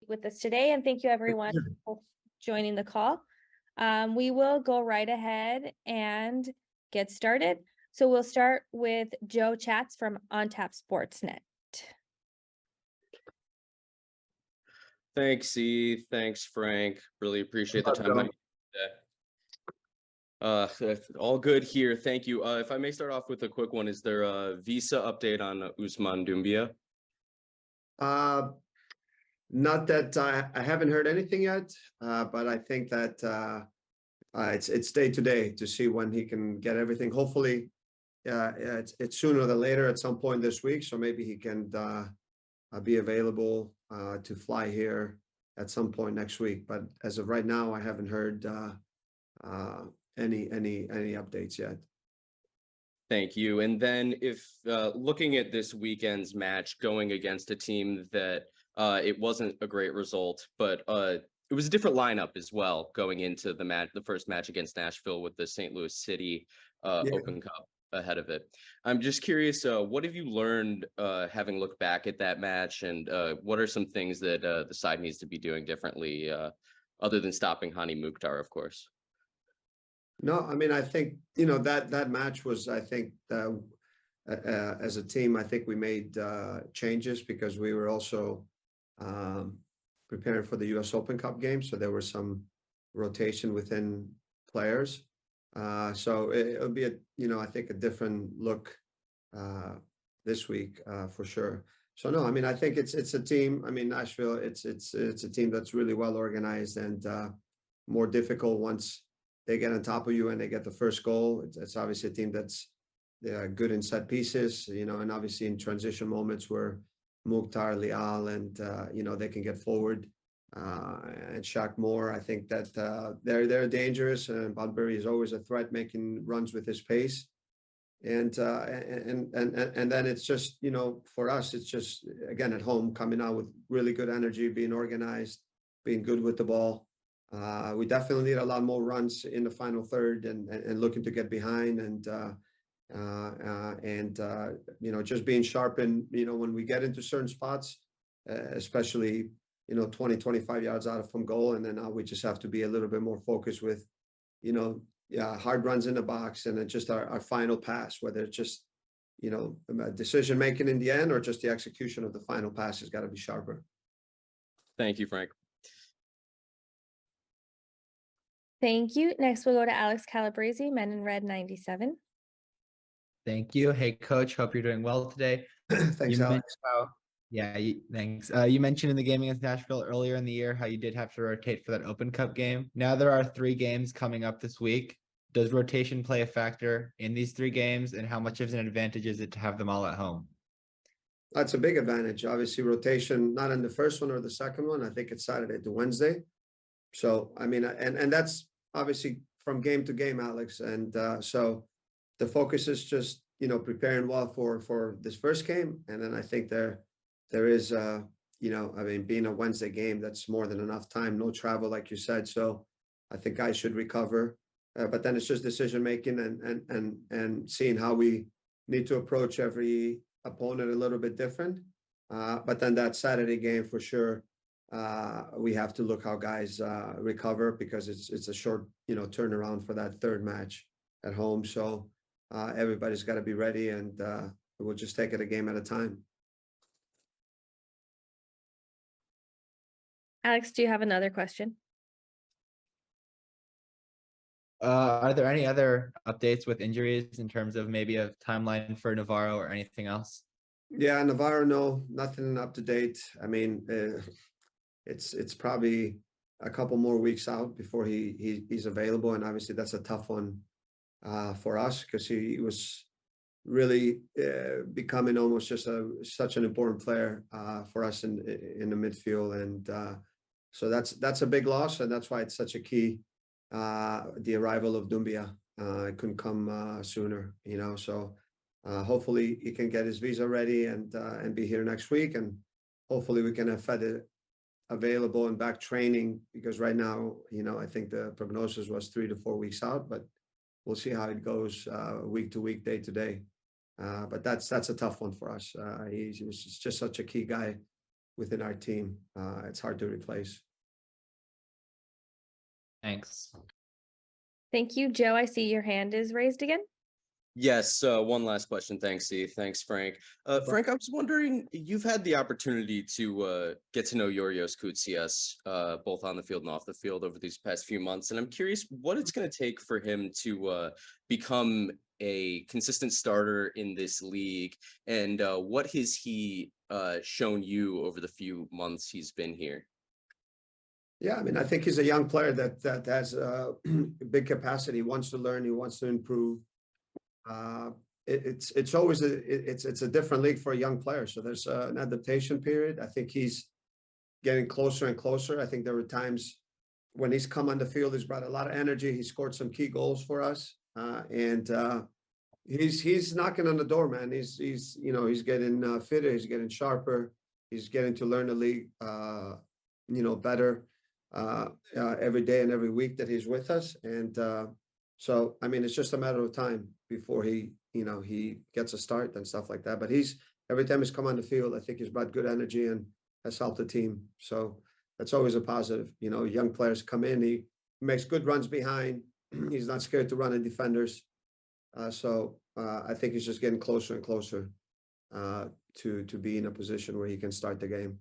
with us today, and thank you everyone for joining the call. We will go right ahead and get started. So we'll start with Joe Chats from OnTap Sportsnet. Thanks, E. Thanks, Frank. Really appreciate the time. All good here. Thank you. If I may start off with a quick one, is there a visa update on Ousmane Doumbia? Not that I haven't heard anything yet, but I think that it's day to day to see when he can get everything. Hopefully, it's sooner than later at some point this week. So maybe he can be available to fly here at some point next week. But as of right now, I haven't heard any updates yet. Thank you. And then if looking at this weekend's match, going against a team that it wasn't a great result, but it was a different lineup as well going into the first match against Nashville with the St. Louis City Open Cup ahead of it. I'm just curious, what have you learned having looked back at that match, and what are some things that the side needs to be doing differently other than stopping Hani Mukhtar, of course? No, I mean, I think, that match was, I think, as a team, I think we made changes because we were also preparing for the U.S. Open Cup game. So there was some rotation within players. So it'll be I think a different look this week for sure. So no, I mean, I think it's a team. I mean, Nashville, it's a team that's really well organized and more difficult once they get on top of you and they get the first goal. It's obviously a team that's good in set pieces, and obviously in transition moments where Mukhtar, Leal, and they can get forward and Shaq Moore. I think that they're dangerous, and Bunbury is always a threat, making runs with his pace. And then it's just for us, it's just again at home coming out with really good energy, being organized, being good with the ball. We definitely need a lot more runs in the final third and looking to get behind and just being sharp. And, when we get into certain spots, especially, 20, 25 yards out from goal. And then we just have to be a little bit more focused with, hard runs in the box and then just our final pass, whether it's just, decision making in the end or just the execution of the final pass has got to be sharper. Thank you, Frank. Thank you. Next, we'll go to Alex Calabrese, Men in Red 97. Thank you. Hey, Coach. Hope you're doing well today. Thanks, Alex. Thanks. You mentioned in the game against Nashville earlier in the year how you did have to rotate for that Open Cup game. Now there are 3 games coming up this week. Does rotation play a factor in these 3 games, and how much of an advantage is it to have them all at home? That's a big advantage. Obviously, rotation, not in the first one or the second one. I think it's Saturday to Wednesday. So, I mean, and that's obviously from game to game, Alex. And so the focus is just, preparing well for this first game. And then I think there is, being a Wednesday game, that's more than enough time, no travel, like you said. So I think guys should recover. But then it's just decision making and seeing how we need to approach every opponent a little bit different. But then that Saturday game for sure, we have to look how guys recover because it's a short turnaround for that third match at home. So everybody's got to be ready, and we'll just take it a game at a time. Alex, do you have another question? Are there any other updates with injuries in terms of maybe a timeline for Navarro or anything else? Yeah, Navarro, no, nothing up to date. I mean, it's probably a couple more weeks out before he's available, and obviously that's a tough one for us because he was really becoming almost just such an important player for us in the midfield, and so that's a big loss, and that's why it's such a key. The arrival of Doumbia, it couldn't come sooner, So hopefully he can get his visa ready and be here next week, and hopefully we can have Fed available and back training because right now, I think the prognosis was 3 to 4 weeks out, but we'll see how it goes week to week, day to day. But that's a tough one for us. He was just such a key guy within our team. It's hard to replace. Thanks. Thank you, Joe. I see your hand is raised again. Yes, one last question. Thanks, Steve. Thanks, Frank. Frank, I was wondering, you've had the opportunity to get to know Yurios Koutsias, both on the field and off the field over these past few months, and I'm curious what it's going to take for him to become a consistent starter in this league, and what has he shown you over the few months he's been here? Yeah, I mean, I think he's a young player that has big capacity. He wants to learn. He wants to improve. It's always it's a different league for a young player. So there's an adaptation period. I think he's getting closer and closer. I think there were times when he's come on the field, he's brought a lot of energy. He scored some key goals for us, and he's knocking on the door, man. He's he's getting fitter. He's getting sharper. He's getting to learn the league, better every day and every week that he's with us. And so, I mean, it's just a matter of time before he gets a start and stuff like that. But every time he's come on the field, I think he's brought good energy and has helped the team. So that's always a positive. Young players come in, he makes good runs behind. He's not scared to run in defenders. So I think he's just getting closer and closer to be in a position where he can start the game.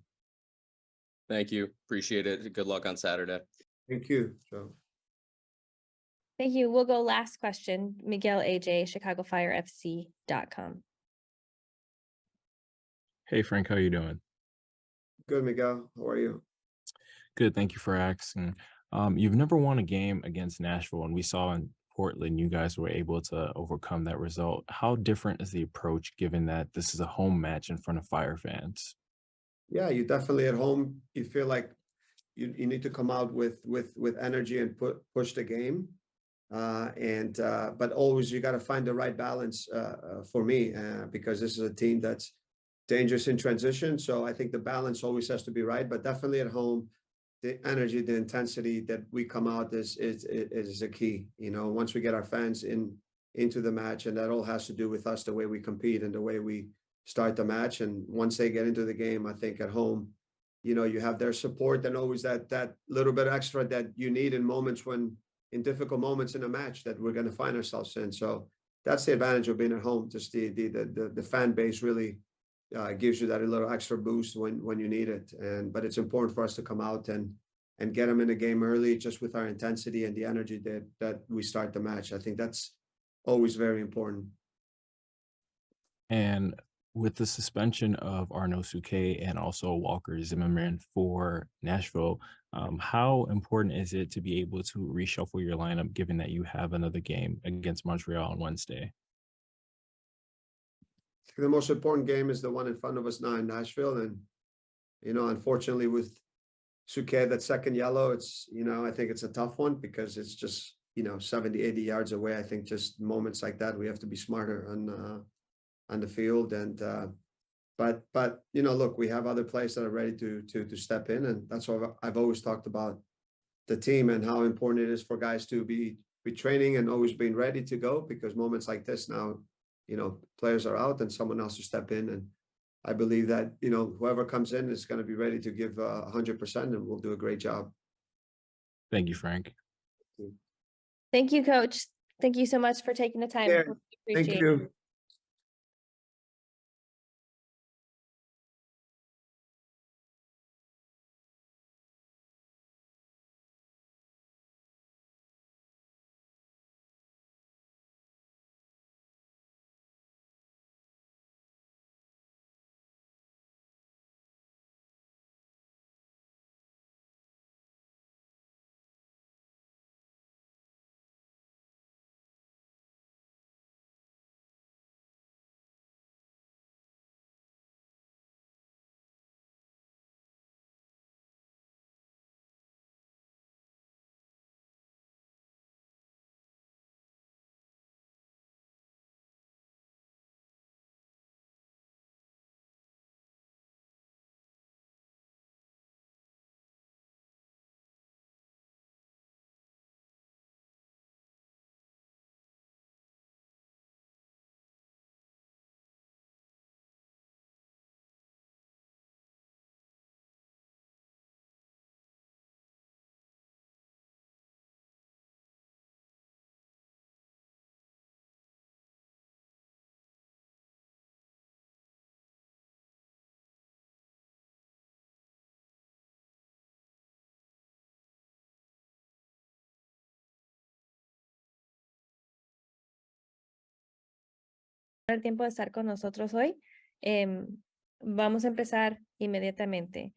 Thank you. Appreciate it. Good luck on Saturday. Thank you, Joe. Thank you. We'll go last question. Miguel AJ, ChicagoFireFC.com. Hey Frank, how you doing? Good, Miguel. How are you? Good, thank you for asking. You've never won a game against Nashville, and we saw in Portland you guys were able to overcome that result. How different is the approach given that this is a home match in front of Fire fans? Yeah, you definitely at home. You feel like you need to come out with energy and push the game. But always you got to find the right balance for me because this is a team that's dangerous in transition. So I think the balance always has to be right. But definitely at home, the energy, the intensity that we come out is a key. Once we get our fans into the match, and that all has to do with us, the way we compete and the way we start the match. And once they get into the game, I think at home, you have their support and always that little bit extra that you need in difficult moments in a match that we're going to find ourselves in. So that's the advantage of being at home. Just the fan base really gives you that a little extra boost when you need it. But it's important for us to come out and get them in the game early, just with our intensity and the energy that we start the match. I think that's always very important. And with the suspension of Arnaud Souquet and also Walker Zimmerman for Nashville, how important is it to be able to reshuffle your lineup given that you have another game against Montreal on Wednesday? The most important game is the one in front of us now in Nashville. And, unfortunately with Souquet, that second yellow, it's, I think it's a tough one because it's just, 70, 80 yards away. I think just moments like that, we have to be smarter on the field. And, but look, we have other players that are ready to step in. And that's what I've always talked about the team and how important it is for guys to be training and always being ready to go, because moments like this now, players are out and someone else to step in. And I believe that, whoever comes in is going to be ready to give 100% and we'll do a great job. Thank you, Frank. Thank you, Coach. Thank you so much for taking the time. Yeah, Appreciate thank it. you. el tiempo de estar con nosotros hoy. Vamos a empezar inmediatamente.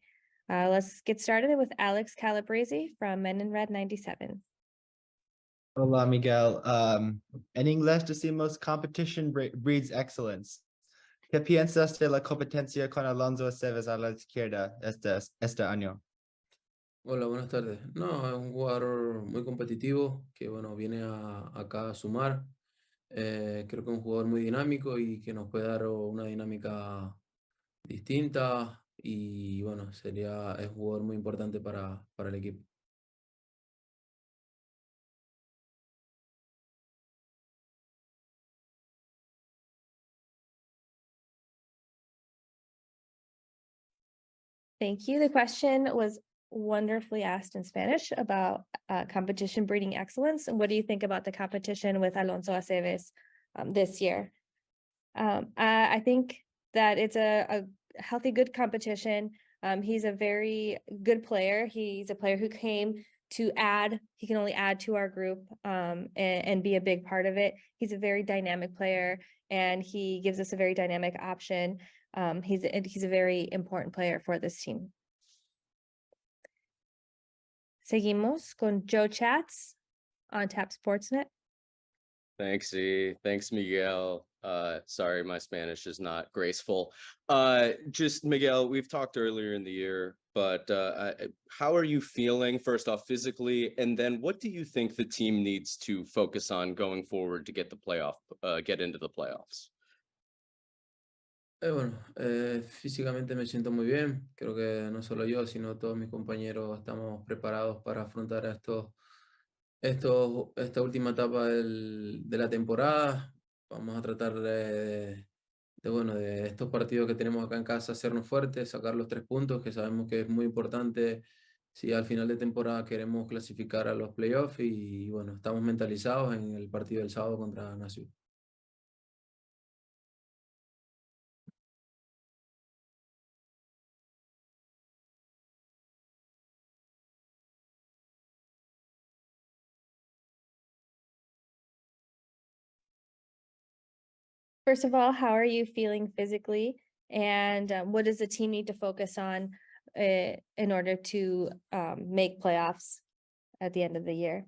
Let's get started with Alex Calabrese from Men in Red 97. Hola, Miguel. En inglés decimos competition breeds excellence. ¿Qué piensas de la competencia con Alonso Aceves a la izquierda este año? Hola, buenas tardes. No, es un jugador muy competitivo que, bueno, viene acá a sumar. Creo que es un jugador muy dinámico y que nos puede dar una dinámica distinta y, bueno, es un jugador muy importante para el equipo. Thank you. The question was wonderfully asked in Spanish about competition breeding excellence. And what do you think about the competition with Alonso Aceves this year? I think that it's a healthy, good competition. He's a very good player. He's a player who came to add, he can only add to our group and be a big part of it. He's a very dynamic player and he gives us a very dynamic option. He's a very important player for this team. Seguimos con Joe Chats on Tap Sportsnet. Thanks, E. Thanks, Miguel. Sorry, my Spanish is not graceful. Just Miguel, we've talked earlier in the year, but how are you feeling first off physically, and then what do you think the team needs to focus on going forward to get get into the playoffs? Bueno, físicamente me siento muy bien. Creo que no solo yo, sino todos mis compañeros estamos preparados para afrontar esta última etapa de la temporada. Vamos a tratar bueno, de estos partidos que tenemos acá en casa, hacernos fuertes, sacar los 3 puntos, que sabemos que es muy importante si al final de temporada queremos clasificar a los playoffs y bueno, estamos mentalizados en el partido del sábado contra Nacional. First of all, how are you feeling physically? And what does the team need to focus on in order to make playoffs at the end of the year?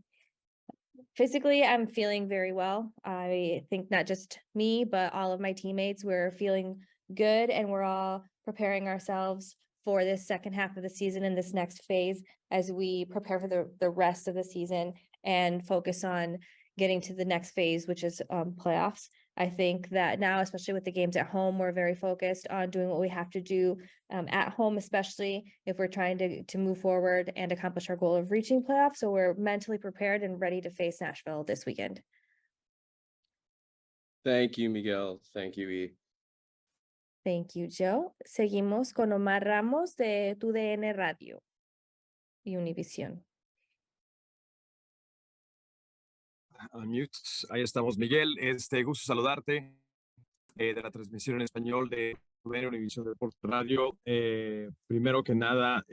Physically, I'm feeling very well. I think not just me, but all of my teammates, we're feeling good and we're all preparing ourselves for this second half of the season and this next phase as we prepare for the rest of the season and focus on getting to the next phase, which is playoffs. I think that now, especially with the games at home, we're very focused on doing what we have to do at home, especially if we're trying to move forward and accomplish our goal of reaching playoffs. So we're mentally prepared and ready to face Nashville this weekend. Thank you, Miguel. Thank you, E. Thank you, Joe. Seguimos con Omar Ramos de TUDN Radio y Univisión. Unmute. Ahí estamos, Miguel. Gusto saludarte de la transmisión en español de Univisión Deportes Radio. Primero que nada,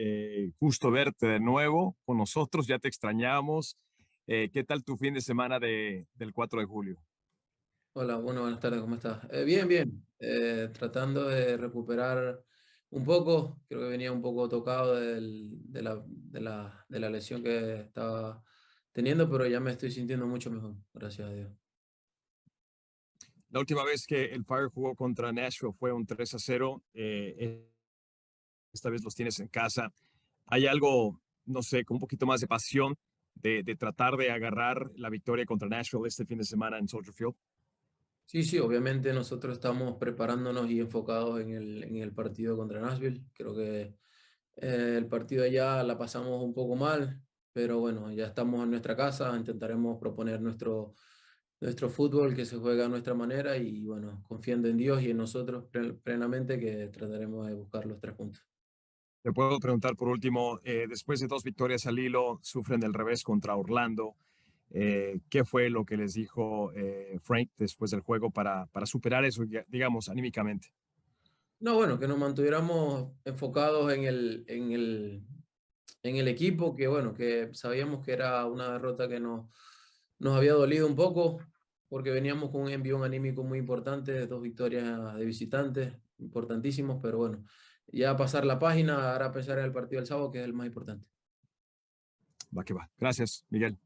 gusto verte de nuevo con nosotros. Ya te extrañamos. ¿Qué tal tu fin de semana del 4 de julio? Hola, bueno, buenas tardes, ¿cómo estás? Bien, bien. Tratando de recuperar un poco. Creo que venía un poco tocado de la lesión que estaba teniendo, pero ya me estoy sintiendo mucho mejor, gracias a Dios. La última vez que el Fire jugó contra Nashville fue un 3-0. Esta vez los tienes en casa. ¿Hay algo, no sé, con un poquito más de pasión de tratar de agarrar la victoria contra Nashville este fin de semana en Soldier Field? Sí, obviamente nosotros estamos preparándonos y enfocados en el partido contra Nashville. Creo que el partido allá la pasamos un poco mal, pero bueno, ya estamos en nuestra casa, intentaremos proponer nuestro fútbol que se juega a nuestra manera y bueno, confiando en Dios y en nosotros plenamente que trataremos de buscar los 3 puntos. Te puedo preguntar por último, después de 2 victorias al hilo, sufren del revés contra Orlando. ¿Qué fue lo que les dijo Frank después del juego para superar eso, digamos, anímicamente? No, bueno, que nos mantuviéramos enfocados en el equipo, que bueno, que sabíamos que era una derrota que nos había dolido un poco, porque veníamos con un envión anímico muy importante, 2 victorias de visitantes, importantísimos, pero bueno, ya pasar la página, ahora pensar en el partido del sábado, que es el más importante. Va que va. Gracias, Miguel.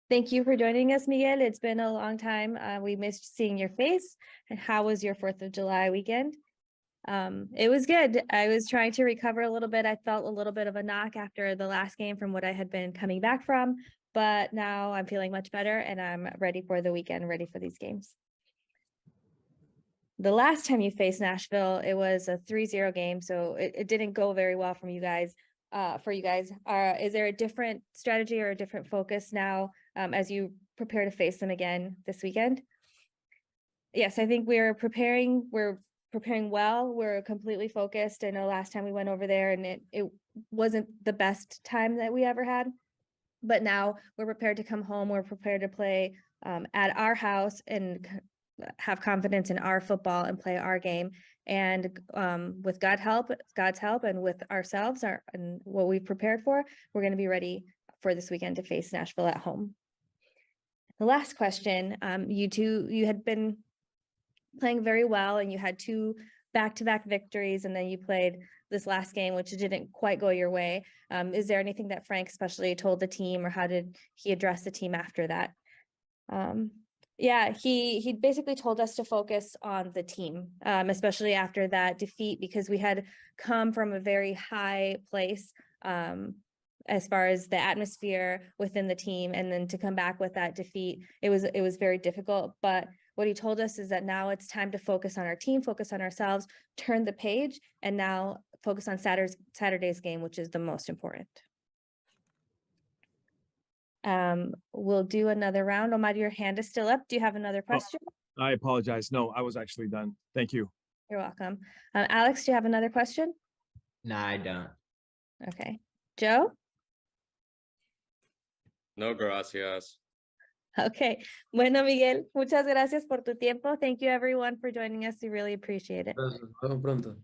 Thank you for joining us, Miguel. It's been a long time. We missed seeing your face. And how was your 4th of July weekend? It was good. I was trying to recover a little bit. I felt a little bit of a knock after the last game from what I had been coming back from, but now I'm feeling much better and I'm ready for the weekend, ready for these games. The last time you faced Nashville, it was a 3-0 game, so it didn't go very well from you guys. For you guys, is there a different strategy or a different focus now as you prepare to face them again this weekend? Yes, I think we're preparing well. We're completely focused. I know last time we went over there and it wasn't the best time that we ever had, but now we're prepared to come home. We're prepared to play at our house and have confidence in our football and play our game. And with God's help, and with ourselves, and what we've prepared for, we're going to be ready for this weekend to face Nashville at home. The last question, you had been playing very well and you had 2 back-to-back victories, and then you played this last game, which didn't quite go your way. Is there anything that Frank especially told the team, or how did he address the team after that? Yeah, he basically told us to focus on the team, especially after that defeat, because we had come from a very high place as far as the atmosphere within the team, and then to come back with that defeat, it was very difficult. But what he told us is that now it's time to focus on our team, focus on ourselves, turn the page, and now focus on Saturday's game, which is the most important. We'll do another round. Omar, your hand is still up. Do you have another question? I apologize. No, I was actually done. Thank you. You're welcome. Alex, do you have another question? No, I don't. Okay. Joe? No, gracias. Okay. Bueno, Miguel, muchas gracias por tu tiempo. Thank you everyone for joining us. We really appreciate it. Gracias. Nos vemos pronto.